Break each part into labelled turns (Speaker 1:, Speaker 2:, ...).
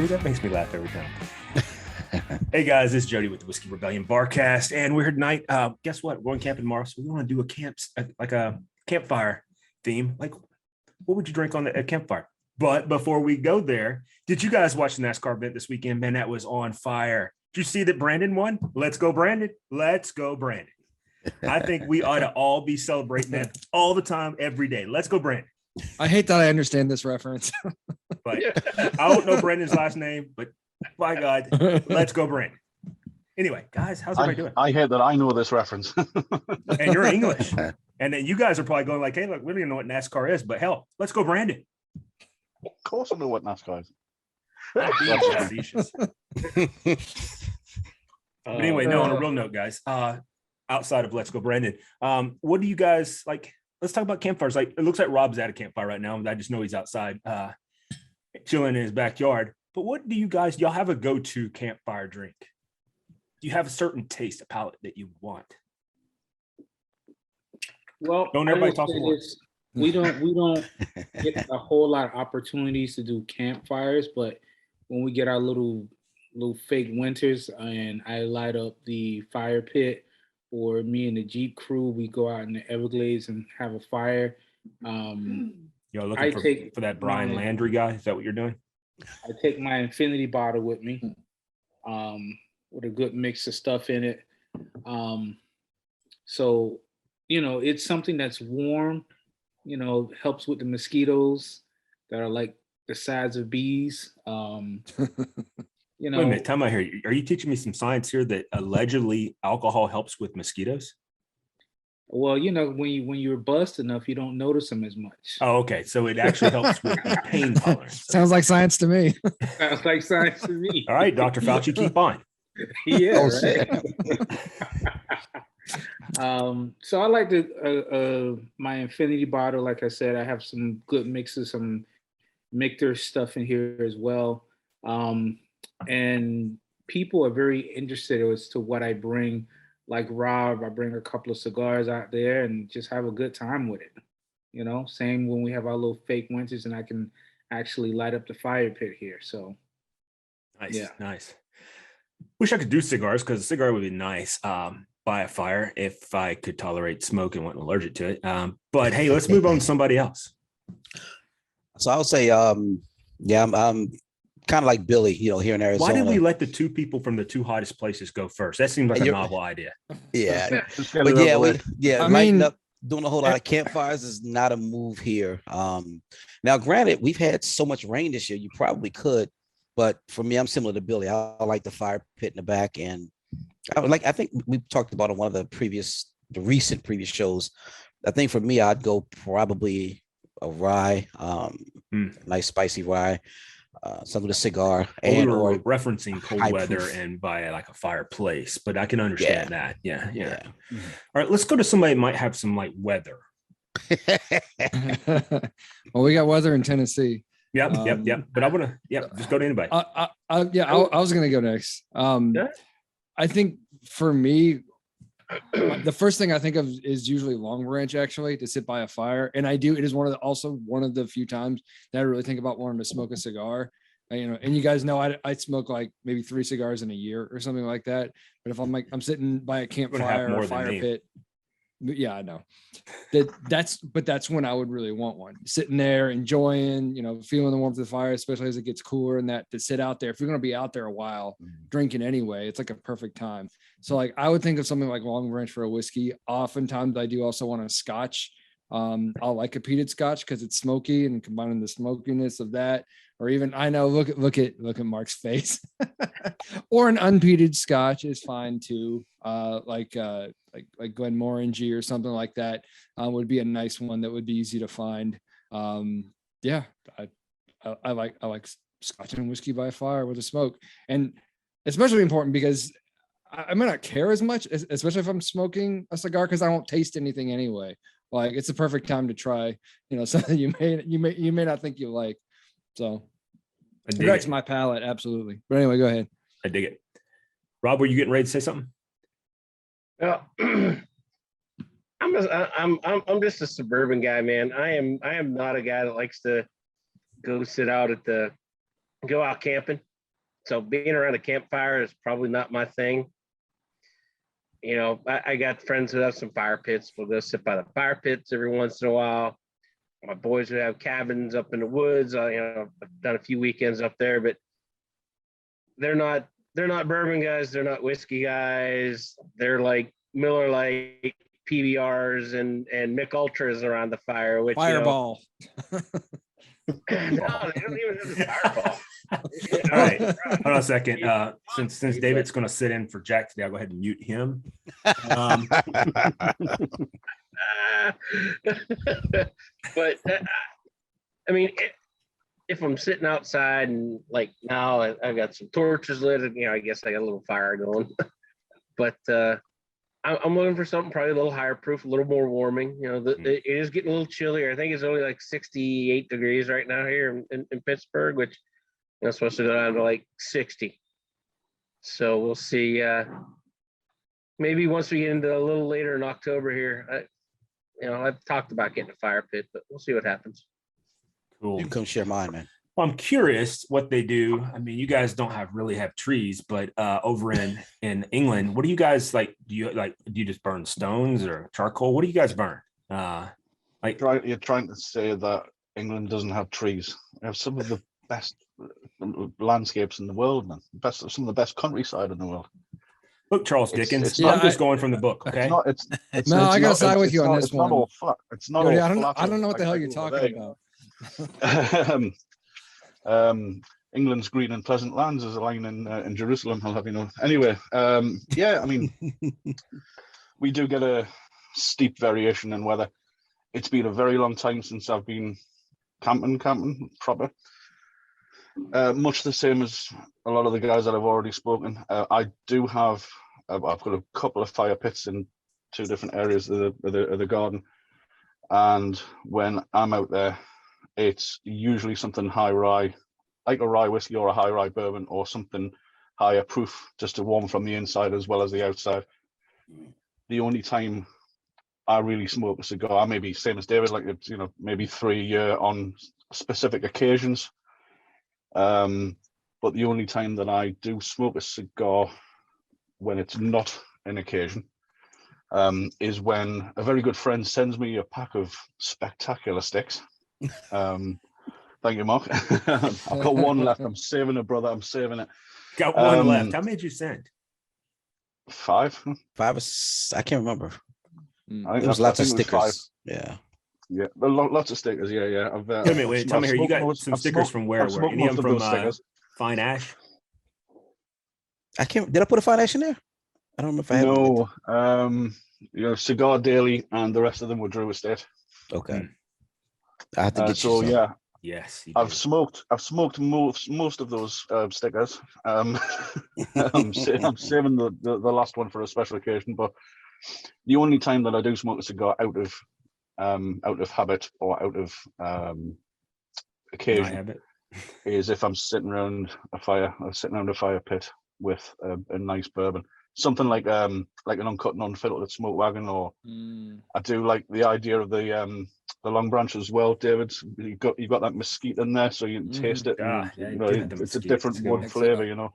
Speaker 1: That makes me laugh every time. Hey guys, this is Jody with the Whiskey Rebellion Barcast, and we're here tonight. Guess what? We're going camping tomorrow, so we want to do a campfire theme. Like, what would you drink on a campfire? But before we go there, did you guys watch the NASCAR event this weekend? Man, that was on fire. Did you see that Brandon won? Let's go, Brandon. Let's go, Brandon. I think we ought to all be celebrating that all the time, every day. Let's go, Brandon.
Speaker 2: I hate that I understand this reference.
Speaker 1: But I don't know Brandon's last name, but by God, let's go, Brandon. Anyway, guys, how's everybody doing?
Speaker 3: I hate that I know this reference.
Speaker 1: And you're English. And then you guys are probably going like, hey, look, we don't even know what NASCAR is, but hell, let's go, Brandon.
Speaker 3: Of course I know what NASCAR is.
Speaker 1: But anyway, no, on a real note, guys, outside of let's go, Brandon, what do you guys like? Let's talk about campfires. Like, it looks like Rob's at a campfire right now. I just know he's outside chilling in his backyard. But what do y'all have a go-to campfire drink? Do you have a certain taste, a palate that you want?
Speaker 4: Well,
Speaker 1: don't everybody talk at once.
Speaker 4: We don't get a whole lot of opportunities to do campfires, but when we get our little fake winters and I light up the fire pit, or me and the Jeep crew, we go out in the Everglades and have a fire.
Speaker 1: You're looking for that Brian Landry guy? Is that what you're doing?
Speaker 4: I take my infinity bottle with me, with a good mix of stuff in it. So, it's something that's warm, helps with the mosquitoes that are like the size of bees.
Speaker 1: Wait a minute, time out here. Are you teaching me some science here that allegedly alcohol helps with mosquitoes?
Speaker 4: Well, when you're buzzed enough, you don't notice them as much.
Speaker 1: Oh, okay. So it actually helps with pain tolerance.
Speaker 2: Sounds like science to me.
Speaker 4: Sounds like science to me.
Speaker 1: All right, Dr. Fauci, keep on.
Speaker 4: Yeah. So I like my infinity bottle. Like I said, I have some good mixes, some Michter stuff in here as well. And people are very interested as to what I bring. Like Rob, I bring a couple of cigars out there and just have a good time with it. Same when we have our little fake winters and I can actually light up the fire pit here. So
Speaker 1: nice,
Speaker 4: yeah.
Speaker 1: Nice. Wish I could do cigars, because a cigar would be nice by a fire if I could tolerate smoke and wasn't allergic to it. But hey, let's move on to somebody else.
Speaker 5: So I'll say, I'm kind of like Billy, here in Arizona.
Speaker 1: Why did we let the two people from the two hottest places go first? That seems like a novel idea.
Speaker 5: Yeah. But lighting up, doing a whole lot of campfires is not a move here. Now, granted, we've had so much rain this year, you probably could. But for me, I'm similar to Billy. I like the fire pit in the back. And I think we talked about on one of the recent previous shows. I think for me, I'd go probably a rye, nice spicy rye. Something with a cigar.
Speaker 1: We were referencing cold weather and by like a fireplace, but I can understand that. Yeah. Mm-hmm. All right, let's go to somebody that might have some like weather.
Speaker 2: Well, we got weather in Tennessee.
Speaker 1: Yep. But I want to, just go to anybody.
Speaker 2: I was going to go next. I think for me, the first thing I think of is usually Long Branch, actually, to sit by a fire. And it is also one of the few times that I really think about wanting to smoke a cigar. And you guys know I smoke like maybe 3 cigars in a year or something like that. But if I'm sitting by a campfire or a fire pit, yeah, I know that's when I would really want one, sitting there enjoying, feeling the warmth of the fire, especially as it gets cooler, and that to sit out there. If you're going to be out there a while drinking anyway, it's like a perfect time. So like I would think of something like Long Branch for a whiskey. Oftentimes I do also want a scotch. I'll like a peated scotch because it's smoky, and combining the smokiness of that, or even look at Mark's face, or an unpeated scotch is fine too. Like Glenmorangie or something like that would be a nice one that would be easy to find. I like scotch and whiskey by a fire with a smoke, and especially important because I may not care as much, especially if I'm smoking a cigar, because I won't taste anything anyway. Like it's a perfect time to try, something you may not think you like. So that's my palate, absolutely. But anyway, go ahead.
Speaker 1: I dig it. Rob, were you getting ready to say something?
Speaker 6: Yeah, I'm just a suburban guy, man. I am not a guy that likes to go out camping. So being around a campfire is probably not my thing. You know, I got friends who have some fire pits. We'll go sit by the fire pits every once in a while. My boys who have cabins up in the woods, you know, I've done a few weekends up there, but they're not bourbon guys. They're not whiskey guys. They're like Miller Lite, PBRs, and Mick Ultras around the fire. Which
Speaker 2: Fireball.
Speaker 6: no, they don't even have the Fireball.
Speaker 1: All right, hold on a second. Since David's going to sit in for Jack today, I'll go ahead and mute him.
Speaker 6: But I mean, if I'm sitting outside and like now I've got some torches lit, you know, I guess I got a little fire going. But I'm looking for something probably a little higher proof, a little more warming. You know, it is getting a little chillier. I think it's only like 68 degrees right now here in Pittsburgh, which it's supposed to go down to like 60. So we'll see. Maybe once we get into a little later in October here, I've talked about getting a fire pit, but we'll see what happens.
Speaker 1: Cool.
Speaker 5: You come share mine, man.
Speaker 1: Well, I'm curious what they do. I mean, you guys don't really have trees, but over in England, what do you guys like? Do you just burn stones or charcoal? What do you guys burn?
Speaker 3: You're trying to say that England doesn't have trees. They have some of the best landscapes in the world, man. Some of the best countryside in the world.
Speaker 1: Look, Charles Dickens.
Speaker 3: It's
Speaker 1: I'm just going from the book. Okay.
Speaker 2: I gotta side with you on this one.
Speaker 3: Not all flat. It's not
Speaker 2: Jody,
Speaker 3: all
Speaker 2: I don't know what the hell you're talking
Speaker 3: about. England's green and pleasant lands is a line in Jerusalem. I'll have you know. Anyway, I mean, we do get a steep variation in weather. It's been a very long time since I've been camping proper. Much the same as a lot of the guys that I've already spoken. I do have. I've got a couple of fire pits in 2 different areas of the garden, and when I'm out there, it's usually something high rye, like a rye whiskey or a high rye bourbon, or something higher proof, just to warm from the inside as well as the outside. The only time I really smoke a cigar, I may be same as David, like maybe 3 a year on specific occasions. But the only time that I do smoke a cigar when it's not an occasion is when a very good friend sends me a pack of spectacular sticks. Thank you, Mark. I've got one left. I'm saving it, brother. I'm saving it.
Speaker 1: Got one left. How many did you send?
Speaker 3: 5.
Speaker 5: 5 or I can't remember.
Speaker 3: There
Speaker 5: was lots of stickers. Yeah,
Speaker 3: lots of stickers. Yeah.
Speaker 1: Wait, tell me here. You got some stickers from where? Were any of them from Fine Ash?
Speaker 5: I can't. Did I put a Fine Ash in there? I don't remember if I had.
Speaker 3: No. Cigar Daily and the rest of them were Drew Estate.
Speaker 5: Okay. I have to get you some.
Speaker 3: Yeah.
Speaker 1: Yes,
Speaker 3: I've smoked most of those stickers. I'm saving the last one for a special occasion. But the only time that I do smoke a cigar out of habit or out of occasion is if I'm sitting around a fire pit with a nice bourbon, something like an uncut and unfiltered smoke wagon, or I do like the idea of the long branch as well, David. You got that mesquite in there, so you can taste it. It's a different wood flavor,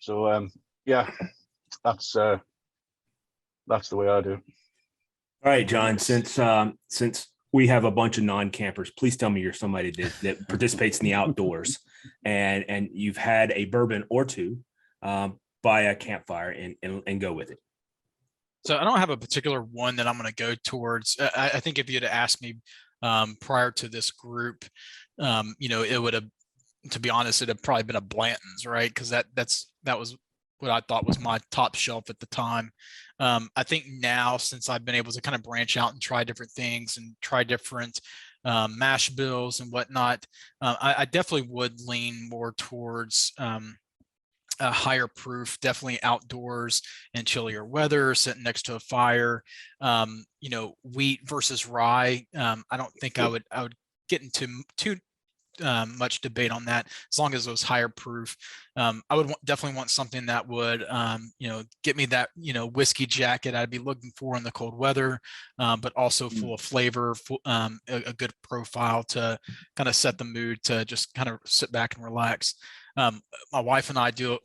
Speaker 3: So that's the way I do.
Speaker 1: All right, John. Since we have a bunch of non-campers, please tell me you're somebody that participates in the outdoors, and you've had a bourbon or two by a campfire and go with it.
Speaker 7: So I don't have a particular one that I'm going to go towards. I think if you had asked me prior to this group, it would have, to be honest, it'd have probably been a Blanton's, right? Because that was what I thought was my top shelf at the time. I think now, since I've been able to kind of branch out and try different things and try different mash bills and whatnot, I definitely would lean more towards a higher proof, definitely outdoors in chillier weather, sitting next to a fire. Wheat versus rye. I don't think I would get into too much debate on that, as long as it was higher proof. I would definitely want something that would get me that whiskey jacket I'd be looking for in the cold weather, but also full of flavor, a good profile to kind of set the mood to just kind of sit back and relax. My wife and I do,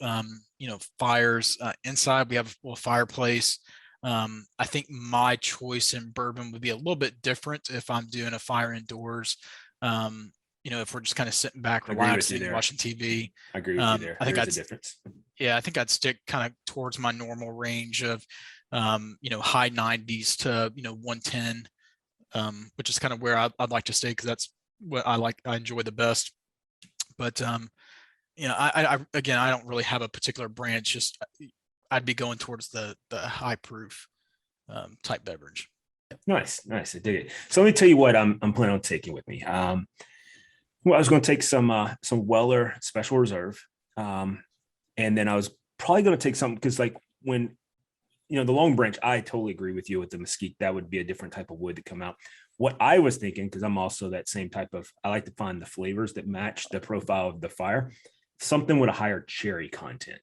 Speaker 7: fires inside. We have a fireplace. I think my choice in bourbon would be a little bit different if I'm doing a fire indoors. If we're just kind of sitting back, relaxing, watching TV.
Speaker 1: I agree with you there.
Speaker 7: I think
Speaker 1: there's a difference.
Speaker 7: Yeah, I think I'd stick kind of towards my normal range of, high 90s to 110, which is kind of where I'd like to stay because that's what I enjoy the best. But I don't really have a particular brand. It's just I'd be going towards the high proof type beverage.
Speaker 1: Nice. I dig it. So let me tell you what I'm planning on taking with me. Well, I was going to take some Weller Special Reserve, and then I was probably going to take something because, like, when the Long Branch, I totally agree with you with the mesquite. That would be a different type of wood to come out. What I was thinking, because I'm also that same type of, I like to find the flavors that match the profile of the fire, something with a higher cherry content,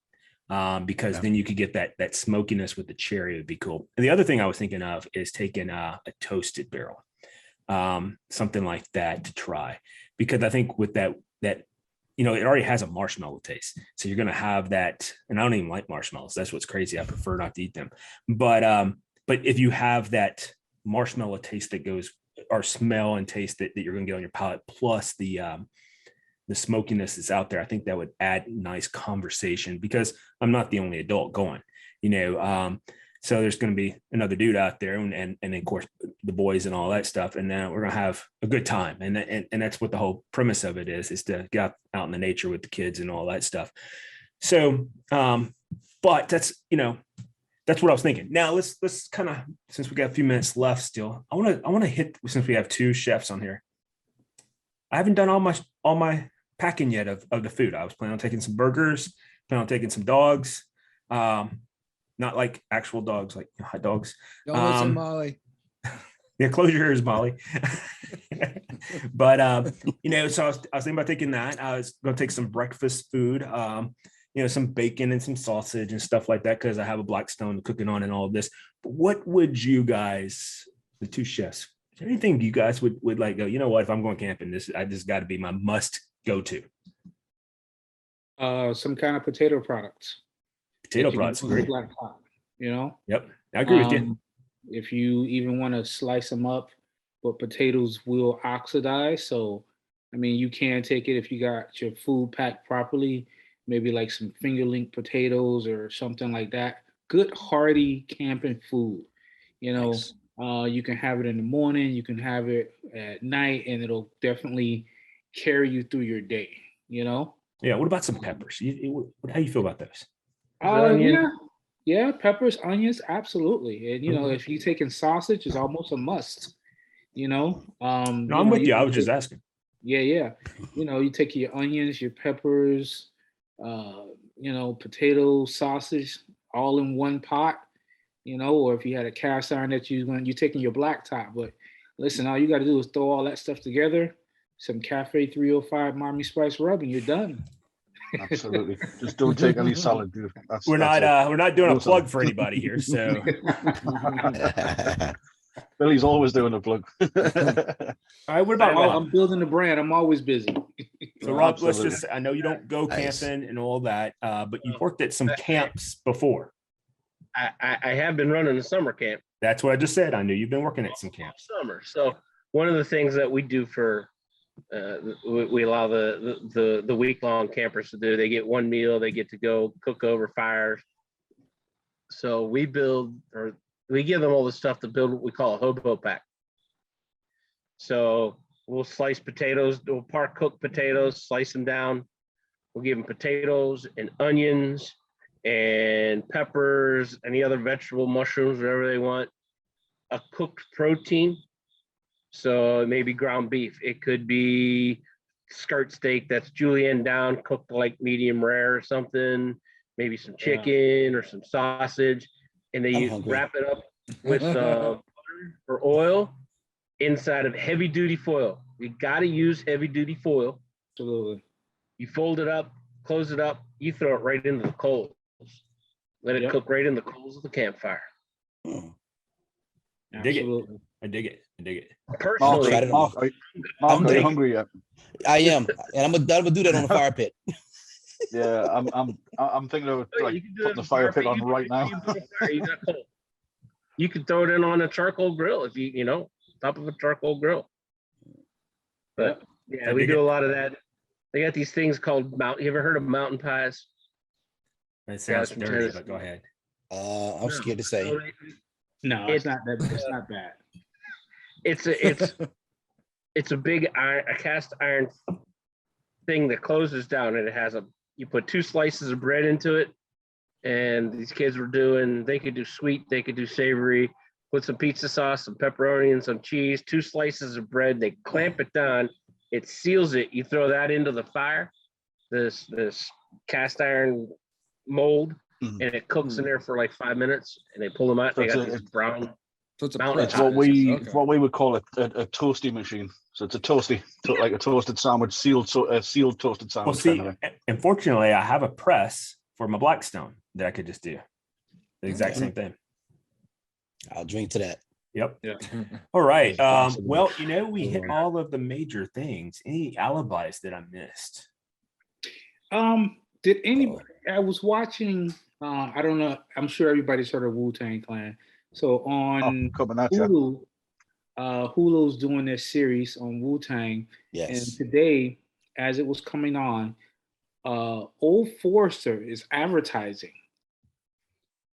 Speaker 1: because then you could get that smokiness with the cherry would be cool. And the other thing I was thinking of is taking a toasted barrel, something like that to try. Because I think with that, it already has a marshmallow taste. So you're going to have that. And I don't even like marshmallows. That's what's crazy. I prefer not to eat them. But if you have that marshmallow taste that goes, or smell and taste that you're going to get on your palate, plus the smokiness that's out there, I think that would add nice conversation because I'm not the only adult going, so there's going to be another dude out there and of course the boys and all that stuff. And then we're going to have a good time. And that's what the whole premise of it is to get out in the nature with the kids and all that stuff. So, but that's what I was thinking. Now let's kind of, since we got a few minutes left still, I want to hit, since we have two chefs on here, I haven't done all my packing yet of the food. I was planning on taking some burgers, planning on taking some dogs, not like actual dogs, like hot dogs.
Speaker 2: Don't listen, Molly.
Speaker 1: Yeah, close your ears, Molly. But so I was thinking about taking that. I was going to take some breakfast food, some bacon and some sausage and stuff like that, because I have a Blackstone cooking on and all of this. But what would you guys, the two chefs, is there anything you guys would like go, you know what, if I'm going camping, this got to be my must go to?
Speaker 4: Some kind of potato products.
Speaker 1: Potato products, great. Yep, I agree with you.
Speaker 4: If you even want to slice them up, but potatoes will oxidize. So, I mean, you can take it if you got your food packed properly, maybe like some fingerling potatoes or something like that. Good, hearty camping food.
Speaker 1: Nice.
Speaker 4: You can have it in the morning, you can have it at night, and it'll definitely carry you through your day,
Speaker 1: Yeah, what about some peppers? How do you feel about those?
Speaker 4: Yeah, peppers, onions, absolutely. And if you're taking sausage, it's almost a must.
Speaker 1: No, I'm with you. I was just asking.
Speaker 4: Yeah. You take your onions, your peppers, potatoes, sausage, all in one pot. Or if you had a cast iron that you're taking your black top. But listen, all you got to do is throw all that stuff together, some Cafe 305 Mommy Spice rub, and you're done.
Speaker 3: Absolutely. Just don't take any salad, dude.
Speaker 1: We're not doing a plug for anybody here. So
Speaker 3: Billy's always doing a plug.
Speaker 1: All right, what about Rob?
Speaker 4: I'm building the brand. I'm always busy.
Speaker 1: So Rob, I know you don't go camping and all that, but you've worked at some camps before.
Speaker 6: I have been running a summer camp.
Speaker 1: That's what I just said. I knew you've been working at some camps.
Speaker 6: Summer. So one of the things that we do for we allow the week-long campers to do, they get one meal, they get to go cook over fires. So we give them all the stuff to build what we call a hobo pack. So we'll slice potatoes, we'll cook potatoes, slice them down. We'll give them potatoes and onions and peppers, any other vegetable, mushrooms, whatever they want. A cooked protein. So maybe ground beef. It could be skirt steak that's julienne down, cooked like medium rare or something. Maybe some chicken or some sausage. And they wrap it up with butter or oil inside of heavy duty foil. You got to use heavy duty foil.
Speaker 4: Absolutely.
Speaker 6: You fold it up, close it up, you throw it right into the coals. Let it cook right in the coals of the campfire.
Speaker 4: Absolutely.
Speaker 1: I dig it.
Speaker 6: Personally,
Speaker 3: are you hungry yet?
Speaker 5: I am, and I'm gonna do that on the fire pit.
Speaker 3: Yeah, I'm thinking of
Speaker 6: Oh,
Speaker 3: like
Speaker 6: you can do
Speaker 3: putting
Speaker 6: it
Speaker 3: the fire pit
Speaker 6: barbecue,
Speaker 3: on right now.
Speaker 6: you put a fire, you got coal. You can throw it in on a charcoal grill if you know, top of a charcoal grill. But yeah, we do a lot of that. They got these things called You ever heard of mountain pies?
Speaker 1: It sounds dirty,
Speaker 6: Tennessee.
Speaker 1: but go ahead.
Speaker 5: I'm scared to say.
Speaker 4: No, it's not that. It's not bad.
Speaker 6: It's a big a cast iron thing that closes down, and it has you put 2 slices of bread into it, and these kids they could do sweet, they could do savory, put some pizza sauce, some pepperoni, and some cheese, 2 slices of bread, they clamp it down, it seals it, you throw that into the fire, this cast iron mold, and it cooks in there for like 5 minutes, and they pull them out, they got these brown.
Speaker 2: So it's a
Speaker 6: Mountain
Speaker 3: It's
Speaker 2: press.
Speaker 3: what we
Speaker 2: Okay.
Speaker 3: what we would call a toasty machine. So it's a toasty, like a toasted sandwich, sealed toasted
Speaker 1: Well,
Speaker 3: sandwich.
Speaker 1: see, unfortunately, I have a press for my Blackstone that I could just do the exact same thing.
Speaker 5: I'll drink to that.
Speaker 1: Yep.
Speaker 4: Yeah.
Speaker 1: All right.
Speaker 5: Possible.
Speaker 1: Well, we hit all of the major things. Any alibis that I missed?
Speaker 4: Did anybody? I was watching. I don't know. I'm sure everybody's heard of Wu-Tang Clan. So on
Speaker 3: coming at you.
Speaker 4: Hulu, Hulu's doing this series on Wu-Tang, and
Speaker 5: Yes.
Speaker 4: today, as it was coming on, Old Forester is advertising.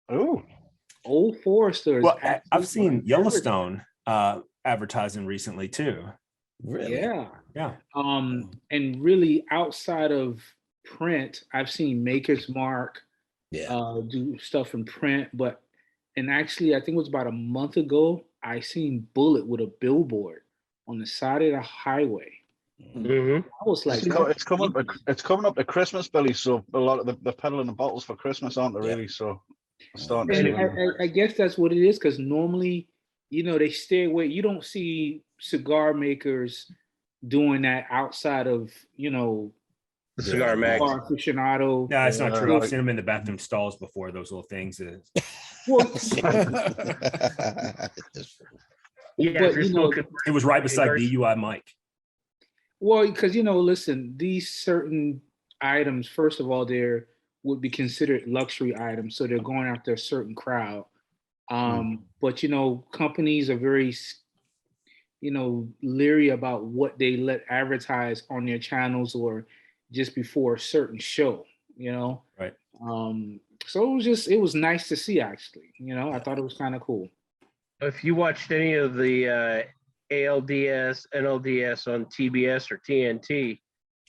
Speaker 3: Oh,
Speaker 4: Old Forester is.
Speaker 1: Well, I've
Speaker 4: actually
Speaker 1: seen Yellowstone advertising recently too.
Speaker 5: Really?
Speaker 4: Yeah.
Speaker 1: Yeah.
Speaker 4: And really outside of print, I've seen Maker's Mark
Speaker 5: Yeah.
Speaker 4: do stuff in print, and actually I think it was about a month ago, I seen Bullet with a billboard on the side of the highway.
Speaker 6: Mm-hmm.
Speaker 4: I was like,
Speaker 3: it's coming up to Christmas, Billy. So a lot of the peddling the bottles for Christmas, aren't they?
Speaker 5: Yeah.
Speaker 3: Really? So starting to
Speaker 4: and
Speaker 3: see.
Speaker 4: I guess that's what it is, because normally, they stay away. You don't see cigar makers doing that outside of,
Speaker 6: The cigar mag.
Speaker 4: cigar aficionado.
Speaker 1: No, it's not true. I've
Speaker 3: Right.
Speaker 1: seen them in the bathroom stalls before. Those little things.
Speaker 4: Well,
Speaker 6: Yeah,
Speaker 4: But,
Speaker 6: if you're
Speaker 4: you know,
Speaker 6: smoking.
Speaker 1: It was right beside DUI Mike.
Speaker 4: well, because listen, these certain items, first of all, would be considered luxury items, so they're going after a certain crowd. But companies are very, leery about what they let advertise on their channels or just before a certain show.
Speaker 1: Right.
Speaker 4: So it was nice to see, actually. I thought it was kind of cool.
Speaker 6: If you watched any of the ALDS, NLDS on TBS or TNT,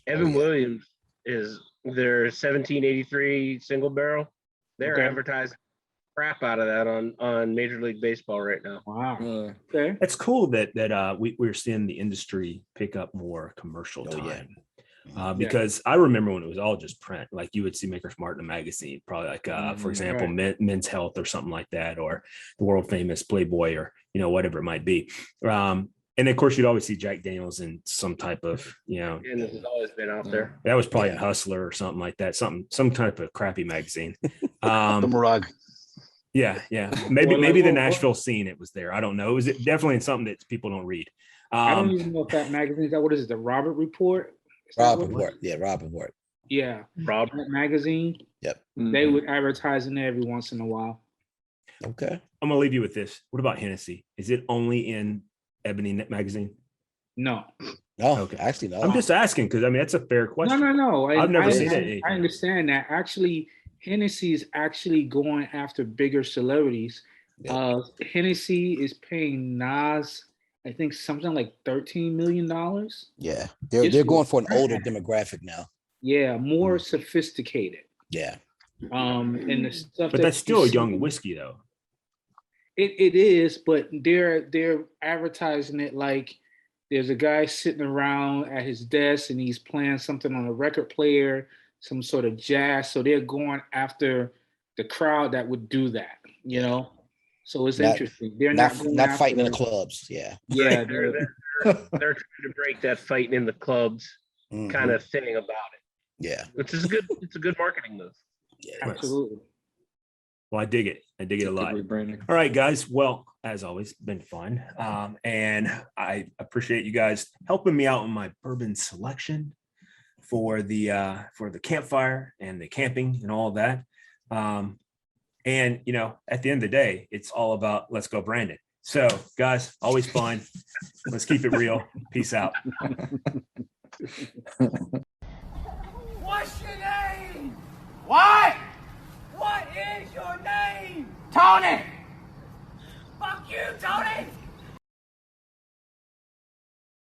Speaker 6: Evan Williams is their 1783 single barrel. They're advertising crap out of that on Major League Baseball right now.
Speaker 4: Wow. Okay.
Speaker 1: It's cool that we're seeing the industry pick up more commercial time. Because I remember when it was all just print, like you would see Maker's Mark in a magazine, probably like, for example, Men's Health or something like that, or the world famous Playboy, or, whatever it might be. And of course, you'd always see Jack Daniels in some type of,
Speaker 6: And this has always been out there.
Speaker 1: that was probably Hustler or something like that, some type of crappy magazine.
Speaker 3: The Murag.
Speaker 1: Yeah. Maybe the Nashville scene, it was there. I don't know. It was definitely in something that people don't read.
Speaker 4: I don't even know if that magazine is that. What is it? The Robert Report?
Speaker 5: Rob Report. Yeah, Rob Report.
Speaker 4: Yeah.
Speaker 6: Rob
Speaker 4: Magazine.
Speaker 5: Yep.
Speaker 4: They would advertise in there every once in a while.
Speaker 5: Okay.
Speaker 1: I'm gonna leave you with this. What about Hennessy? Is it only in Ebony magazine?
Speaker 4: No.
Speaker 5: No,
Speaker 1: Okay.
Speaker 5: actually, no.
Speaker 1: I'm just asking because that's a fair question.
Speaker 4: No.
Speaker 1: I've never seen it.
Speaker 4: I understand that. Actually, Hennessy is actually going after bigger celebrities.
Speaker 5: Yeah.
Speaker 4: Hennessy is paying Nas, I think, something like $13 million.
Speaker 5: Yeah, they're going for an older demographic now.
Speaker 4: Yeah, more sophisticated.
Speaker 5: Yeah.
Speaker 4: And the stuff.
Speaker 1: But that's still a young whiskey, though.
Speaker 4: It is, but they're advertising it like there's a guy sitting around at his desk and he's playing something on a record player, some sort of jazz. So they're going after the crowd that would do that, So it's interesting. They're not
Speaker 5: fighting in the clubs. Yeah.
Speaker 4: Yeah.
Speaker 6: They're trying to break that fighting in the clubs kind of thing about it.
Speaker 5: Yeah.
Speaker 6: Which is good. It's a good marketing move.
Speaker 5: Yeah.
Speaker 4: Absolutely.
Speaker 1: Well, I dig it. I dig it a lot. All right, guys. Well, as always, been fun. And I appreciate you guys helping me out in my bourbon selection. for the campfire and the camping and all of that. And you know, at the end of the day, it's all about let's go Brandon. So guys, always fun. Let's keep it real. Peace out.
Speaker 8: What's your name? What? What is your name? Tony!